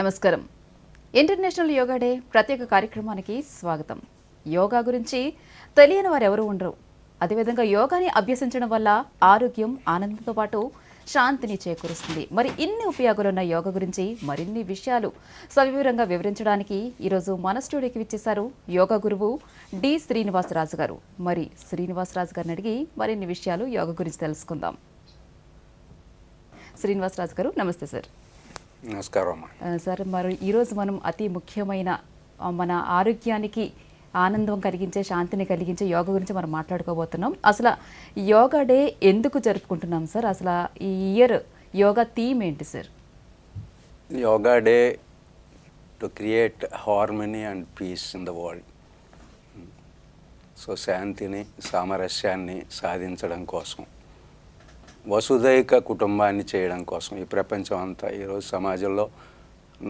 నమస్కారం. International yoga day ప్రత్యేక కార్యక్రమానికి స్వాగతం. యోగా గురించి తెలియని వారు ఎవరు ఉండరు. అదేవిధంగా యోగాని అభ్యసించడం వల్ల ఆరోగ్యం, ఆనందంతో పాటు శాంతిని చేకూరుస్తుంది. మరి ఇన్ని ఉపయోగాలున్న యోగా గురించి మరిన్ని విషయాలు సవివరంగా వివరించడానికి ఈరోజు మన స్టూడియోకి విచ్చేశారు యోగా గురువు డి శ్రీనివాసరాజు గారు. మరి శ్రీనివాసరాజు గారిని అడిగి మరిన్ని విషయాలు యోగా గురించి తెలుసుకుందాం. శ్రీనివాసరాజు గారు, నమస్తే సార్. నమస్కారం సార్, మరి ఈరోజు మనం అతి ముఖ్యమైన మన ఆరోగ్యానికి ఆనందం కలిగించే, శాంతిని కలిగించే యోగా గురించి మనం మాట్లాడుకోబోతున్నాం. అసలు యోగా డే ఎందుకు జరుపుకుంటున్నాం సార్? అసలు ఈ ఇయర్ యోగా థీమ్ ఏంటి sir? Yoga day to create harmony and peace in the world. So శాంతిని, సామరస్యాన్ని సాధించడం కోసం, వసుదైక కుటుంబాన్ని చేయడం కోసం ఈ ప్రపంచం అంతా ఈరోజు సమాజంలో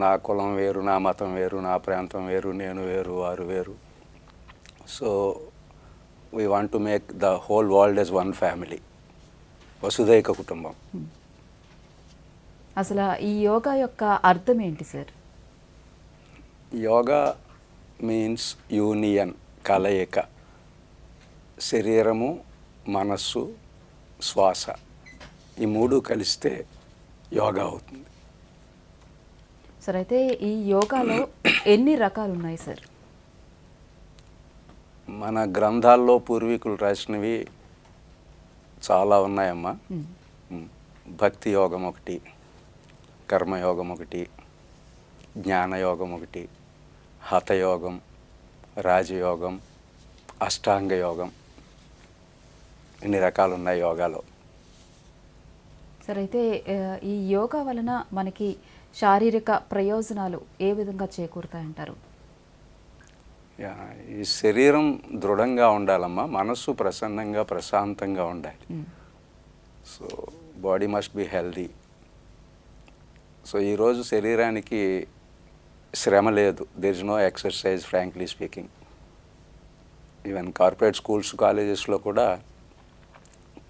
నా కులం వేరు, నా మతం వేరు, నా ప్రాంతం వేరు, నేను వేరు, వారు వేరు. So we want to make the whole world as one family, వసుదైక కుటుంబం. అసలు ఈ యోగా యొక్క అర్థం ఏంటి సార్? యోగా మీన్స్ యూనియన్, కలయిక. శరీరము, మనస్సు, శ్వాస, ఈ మూడు కలిస్తే యోగా అవుతుంది. సార్, అయితే ఈ యోగాలో ఎన్ని రకాలు ఉన్నాయి సార్? మన గ్రంథాల్లో పూర్వీకులు రాసినవి చాలా ఉన్నాయమ్మా. భక్తి యోగం ఒకటి, కర్మయోగం ఒకటి, జ్ఞానయోగం ఒకటి, హఠయోగం, రాజయోగం, అష్టాంగ యోగం, ఇన్ని రకాలు ఉన్నాయి యోగాలో. సార్, అయితే ఈ యోగా వలన మనకి శారీరక ప్రయోజనాలు ఏ విధంగా చేకూరుతాయంటారు? ఈ శరీరం దృఢంగా ఉండాలమ్మా, మనస్సు ప్రసన్నంగా, ప్రశాంతంగా ఉండాలి. So body must be healthy. So ఈరోజు శరీరానికి శ్రమ లేదు. There is no exercise, frankly speaking. Even corporate schools, కాలేజెస్లో కూడా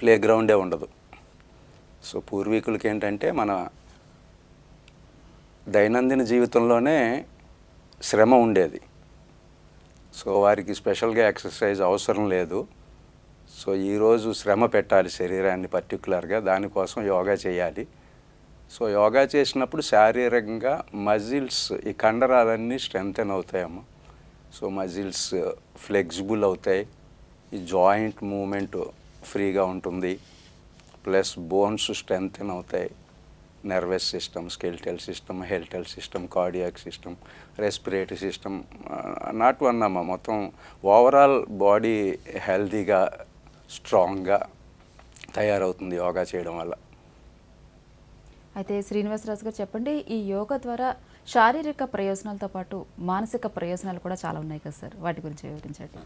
ప్లే గ్రౌండే ఉండదు. సో పూర్వీకులకి ఏంటంటే మన దైనందిన జీవితంలోనే శ్రమ ఉండేది. సో వారికి స్పెషల్గా ఎక్సర్సైజ్ అవసరం లేదు. సో ఈరోజు శ్రమ పెట్టాలి శరీరాన్ని పర్టికులర్గా, దానికోసం యోగా చేయాలి. సో యోగా చేసినప్పుడు శారీరకంగా మజిల్స్, ఈ కండరాలన్నీ స్ట్రెంగ్తెన్ అవుతాయమ్మా. సో మజిల్స్ ఫ్లెక్సిబుల్ అవుతాయి, ఈ జాయింట్ మూమెంట్ ఫ్రీగా ఉంటుంది, ప్లస్ బోన్స్ స్ట్రెంగ్తెన్ అవుతాయి, నర్వస్ సిస్టమ్, స్కెలిటల్ సిస్టమ్, హెల్టల్ system, cardiac system, respiratory system, not one అమ్మ, మొత్తం ఓవరాల్ బాడీ హెల్తీగా, స్ట్రాంగ్గా తయారవుతుంది యోగా చేయడం వల్ల. అయితే శ్రీనివాసరాజు గారు చెప్పండి, ఈ యోగా ద్వారా శారీరక ప్రయోజనాలతో పాటు మానసిక ప్రయోజనాలు కూడా చాలా ఉన్నాయి కదా సార్, వాటి గురించి వివరించండి.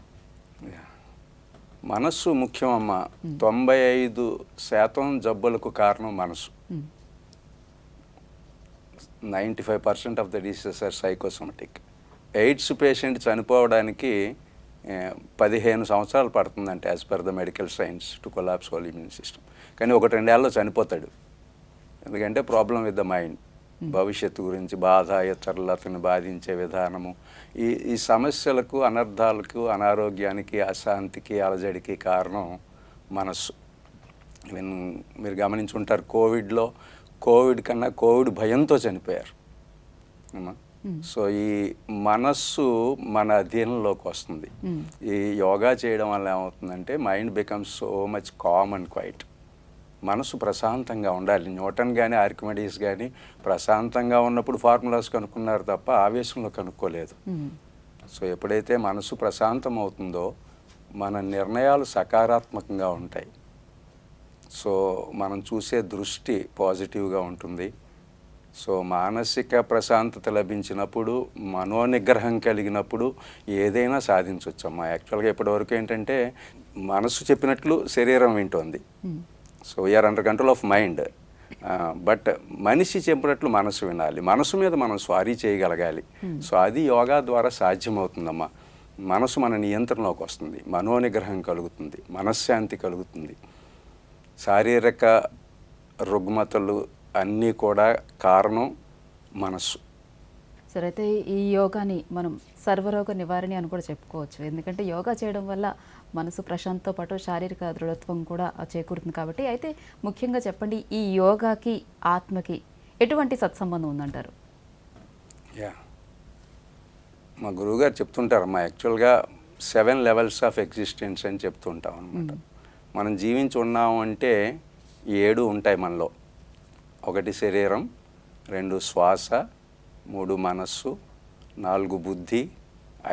మనస్సు ముఖ్యమమ్మ. 95% జబ్బులకు కారణం మనసు. 95% of the diseases are psychosomatic. AIDS patient చనిపోవడానికి 15 సంవత్సరాలు పడుతుందంటే as per the medical science to collapse whole immune system. కానీ 1-2 ఏళ్ళలో చనిపోతాడు. ఎందుకంటే ప్రాబ్లం విత్ ద మైండ్, భవిష్యత్తు గురించి బాధ, ఇతరులు అతన్ని బాధించే విధానము, ఈ సమస్యలకు, అనర్థాలకు, అనారోగ్యానికి, అశాంతికి, అలజడికి కారణం మనస్సు. ఈవెన్ మీరు గమనించుంటారు, కోవిడ్ కన్నా కోవిడ్ భయంతో చనిపోయారు. సో ఈ మనస్సు మన అధీనంలోకి వస్తుంది. ఈ యోగా చేయడం వల్ల ఏమవుతుందంటే mind becomes so much calm and quiet. మనసు ప్రశాంతంగా ఉండాలి. న్యూటన్ కానీ, ఆర్కిమెడీస్ కానీ ప్రశాంతంగా ఉన్నప్పుడు ఫార్ములాస్ కనుక్కున్నారు తప్ప ఆవేశంలో కనుక్కోలేదు. సో ఎప్పుడైతే మనసు ప్రశాంతం అవుతుందో మన నిర్ణయాలు సకారాత్మకంగా ఉంటాయి. సో మనం చూసే దృష్టి పాజిటివ్గా ఉంటుంది. సో మానసిక ప్రశాంతత లభించినప్పుడు, మనోనిగ్రహం కలిగినప్పుడు ఏదైనా సాధించవచ్చమ్మా. యాక్చువల్గా ఇప్పటివరకు ఏంటంటే మనసు చెప్పినట్లు శరీరం వింటోంది. So we are under control of mind. But మనిషి చెప్పినట్లు మనసు వినాలి, మనసు మీద మనం స్వారీ చేయగలగాలి. సో అది యోగా ద్వారా సాధ్యమవుతుందమ్మా. మనసు మన నియంత్రణలోకి వస్తుంది, మనోనిగ్రహం కలుగుతుంది, మనశ్శాంతి కలుగుతుంది. శారీరక రుగ్మతలు అన్నీ కూడా కారణం మనస్సు. సరే, అయితే ఈ యోగాని మనం సర్వరోగ నివారణ అని కూడా చెప్పుకోవచ్చు. ఎందుకంటే యోగా చేయడం వల్ల మనసు ప్రశాంతతో పాటు శారీరక దృఢత్వం కూడా చేకూరుతుంది కాబట్టి. అయితే ముఖ్యంగా చెప్పండి, ఈ యోగాకి ఆత్మకి ఎటువంటి సత్సంబంధం ఉందంటారు? యా, మా గురువుగారు చెప్తుంటారమ్మా, యాక్చువల్గా 7 లెవెల్స్ ఆఫ్ ఎగ్జిస్టెన్స్ అని చెప్తుంటాం అనమాట. మనం జీవించి ఉన్నాము అంటే 7 ఉంటాయి మనలో. 1 శరీరం, 2 శ్వాస, 3 మనస్సు, 4 బుద్ధి,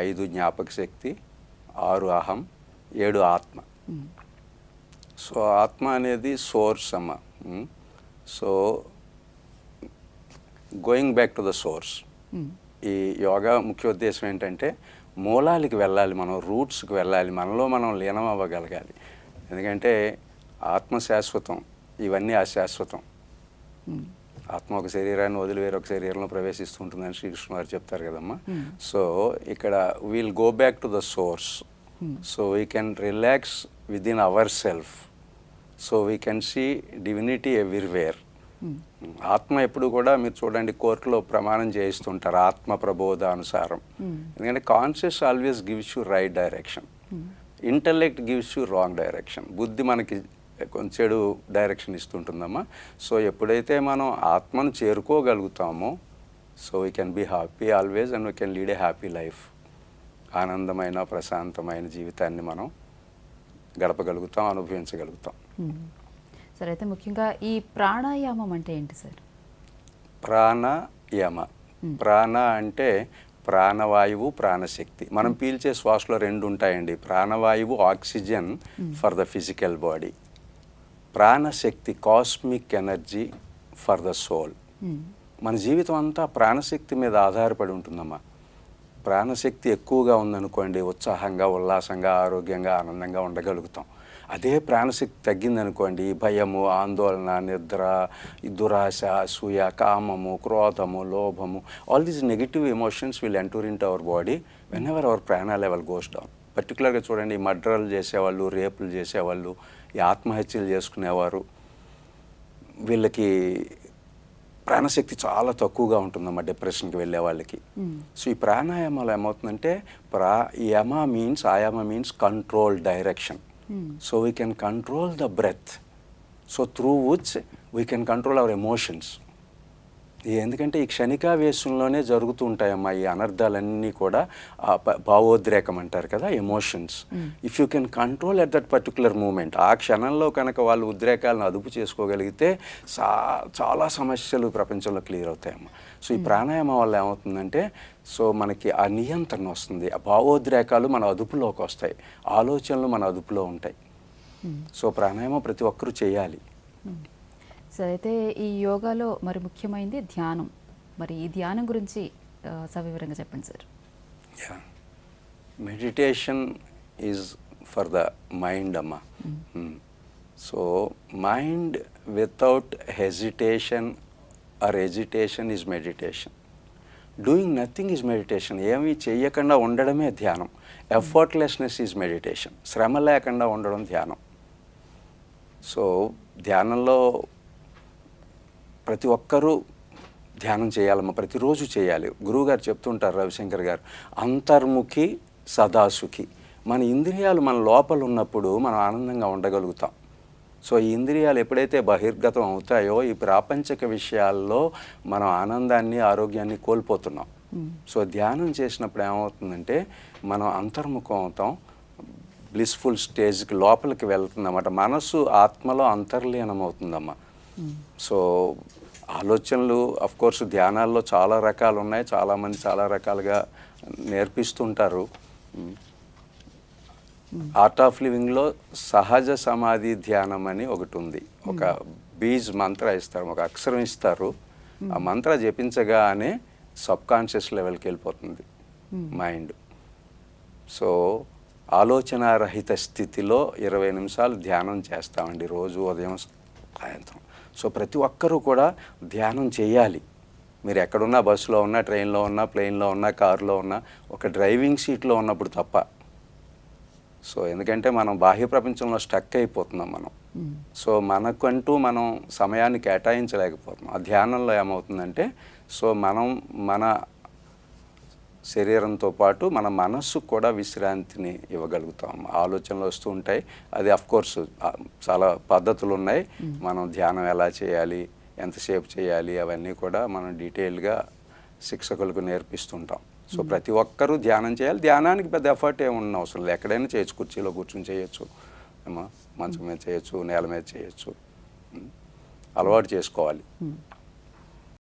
5 జ్ఞాపక శక్తి, 6 అహం, 7 ఆత్మ. సో ఆత్మ అనేది సోర్స్ అమ్మ. So going back to the source, ఈ యోగా ముఖ్య ఉద్దేశం ఏంటంటే మూలాలకి వెళ్ళాలి, మనం రూట్స్కి వెళ్ళాలి, మనలో మనం లీనం అవ్వగలగాలి. ఎందుకంటే ఆత్మ శాశ్వతం, ఇవన్నీ అశాశ్వతం. ఆత్మ ఒక శరీరాన్ని వదిలి వేరొక శరీరంలో ప్రవేశిస్తుంటుందని శ్రీకృష్ణ గారు చెప్తారు కదమ్మా. సో ఇక్కడ we'll go back to the source, so we can relax with in our self, so we can see divinity everywhere. ఆత్మ ఎప్పుడు కూడా మీరు చూడండి, కోర్టులో ప్రమాణం చేయిస్తుంటారు ఆత్మ ప్రబోధ అనుసారం. ఎందుకంటే conscious always gives you right direction, intellect gives you wrong direction. బుద్ధి మనకి కొంచెం చెడు డైరెక్షన్ ఇస్తుంటుందమ్మా. సో ఎప్పుడైతే మనం ఆత్మను చేరుకోగలుగుతామో, so we can be happy always and we can lead a happy life. ఆనందమైన ప్రశాంతమైన జీవితాన్ని మనం గడపగలుగుతాం, అనుభవించగలుగుతాం. సరే, అయితే ముఖ్యంగా ఈ ప్రాణాయామం అంటే ఏంటి సార్? ప్రాణాయామ, ప్రాణ అంటే ప్రాణవాయువు, ప్రాణశక్తి. మనం పీల్చే శ్వాసలో 2 ఉంటాయండి. ప్రాణవాయువు oxygen for the physical body, ప్రాణశక్తి cosmic energy for the soul. మన జీవితం అంతా ప్రాణశక్తి మీద ఆధారపడి ఉంటుందమ్మా. ప్రాణశక్తి ఎక్కువగా ఉందనుకోండి, ఉత్సాహంగా, ఉల్లాసంగా, ఆరోగ్యంగా, ఆనందంగా ఉండగలుగుతాం. అదే ప్రాణశక్తి తగ్గిందనుకోండి, భయము, ఆందోళన, నిద్ర, దురాశ, అసూయ, కామము, క్రోధము, లోభము, all these negative emotions will enter into our body whenever our prana level goes down. పర్టికులర్గా చూడండి, మర్డర్లు చేసేవాళ్ళు, రేపులు చేసేవాళ్ళు, ఈ ఆత్మహత్యలు చేసుకునేవారు, వీళ్ళకి ప్రాణశక్తి చాలా తక్కువగా ఉంటుందమ్మా, డిప్రెషన్కి వెళ్ళే వాళ్ళకి. సో ఈ ప్రాణాయామాలు ఏమవుతుందంటే, యమ మీన్స్, ఆయామ means control direction. So we can control the breath, so through which we can control our emotions. ఎందుకంటే ఈ క్షణికావేశంలోనే జరుగుతూ ఉంటాయమ్మా ఈ అనర్థాలన్నీ కూడా. భావోద్రేకం అంటారు కదా, emotions. If you can control at that particular moment, ఆ క్షణంలో కనుక వాళ్ళు ఉద్రేకాలను అదుపు చేసుకోగలిగితే చాలా సమస్యలు ప్రపంచంలో క్లియర్ అవుతాయమ్మా. సో ఈ ప్రాణాయామం వల్ల ఏమవుతుందంటే, సో మనకి ఆ నియంత్రణ వస్తుంది, ఆ భావోద్రేకాలు మన అదుపులోకి వస్తాయి, ఆలోచనలు మన అదుపులో ఉంటాయి. సో ప్రాణాయామం ప్రతి ఒక్కరూ చేయాలి. సరే, అయితే ఈ యోగాలో మరి ముఖ్యమైనది ధ్యానం. మరి ఈ ధ్యానం గురించి సవివరంగా చెప్పండి sir. Yeah, meditation is for the mind అమ్మా. So mind without hesitation or agitation is meditation. Doing nothing is meditation. ఏమీ చెయ్యకుండా ఉండడమే ధ్యానం. Effortlessness is meditation. శ్రమ లేకుండా ఉండడం ధ్యానం. సో ధ్యానంలో ప్రతి ఒక్కరూ ధ్యానం చేయాలమ్మా, ప్రతిరోజు చేయాలి. గురువుగారు చెప్తుంటారు, రవిశంకర్ గారు, అంతర్ముఖి సదాసుఖి. మన ఇంద్రియాలు మన లోపల ఉన్నప్పుడు మనం ఆనందంగా ఉండగలుగుతాం. సో ఈ ఇంద్రియాలు ఎప్పుడైతే బహిర్గతం అవుతాయో, ఈ ప్రాపంచిక విషయాల్లో మనం ఆనందాన్ని, ఆరోగ్యాన్ని కోల్పోతున్నాం. సో ధ్యానం చేసినప్పుడు ఏమవుతుందంటే, మనం అంతర్ముఖం అవుతాం, బ్లిస్ఫుల్ స్టేజ్కి లోపలికి వెళ్తుందన్నమాట. మనసు ఆత్మలో అంతర్లీనం అవుతుందమ్మా. సో ఆలోచనలు అఫ్కోర్స్ ధ్యానాల్లో చాలా రకాలు ఉన్నాయి, చాలామంది చాలా రకాలుగా నేర్పిస్తుంటారు. ఆర్ట్ ఆఫ్ లివింగ్లో సహజ సమాధి ధ్యానం అని ఒకటి ఉంది. ఒక బీజ్ మంత్ర ఇస్తారు, ఒక అక్షరం ఇస్తారు, ఆ మంత్ర జపించగానే సబ్కాన్షియస్ లెవెల్కి వెళ్ళిపోతుంది మైండ్. సో ఆలోచనారహిత స్థితిలో 20 నిమిషాలు ధ్యానం చేస్తామండి రోజు, ఉదయం సాయంత్రం. సో ప్రతి ఒక్కరూ కూడా ధ్యానం చేయాలి. మీరు ఎక్కడున్నా, బస్సులో ఉన్నా, ట్రైన్లో ఉన్నా, ప్లేన్లో ఉన్నా, కారులో ఉన్నా, ఒక డ్రైవింగ్ సీట్లో ఉన్నప్పుడు తప్ప. సో ఎందుకంటే మనం బాహ్య ప్రపంచంలో స్టక్ అయిపోతున్నాం మనం. సో మనకంటూ మనం సమయాన్ని కేటాయించలేకపోతున్నాం. ఆ ధ్యానంలో ఏమవుతుందంటే, సో మనం మన శరీరంతో పాటు మన మనస్సుకు కూడా విశ్రాంతిని ఇవ్వగలుగుతాం. ఆలోచనలు వస్తూ ఉంటాయి. అది అఫ్కోర్స్ చాలా పద్ధతులు ఉన్నాయి. మనం ధ్యానం ఎలా చేయాలి, ఎంతసేపు చేయాలి, అవన్నీ కూడా మనం డీటెయిల్గా శిక్షకులకు నేర్పిస్తుంటాం. సో ప్రతి ఒక్కరూ ధ్యానం చేయాలి. ధ్యానానికి పెద్ద ఎఫర్ట్ ఏమున్న అవసరం లేదు. ఎక్కడైనా చేయొచ్చు, కుర్చీలో కూర్చొని చేయొచ్చు, ఏమో మంచం మీద చేయొచ్చు, నేల మీద చేయొచ్చు. అలవాటు చేసుకోవాలి.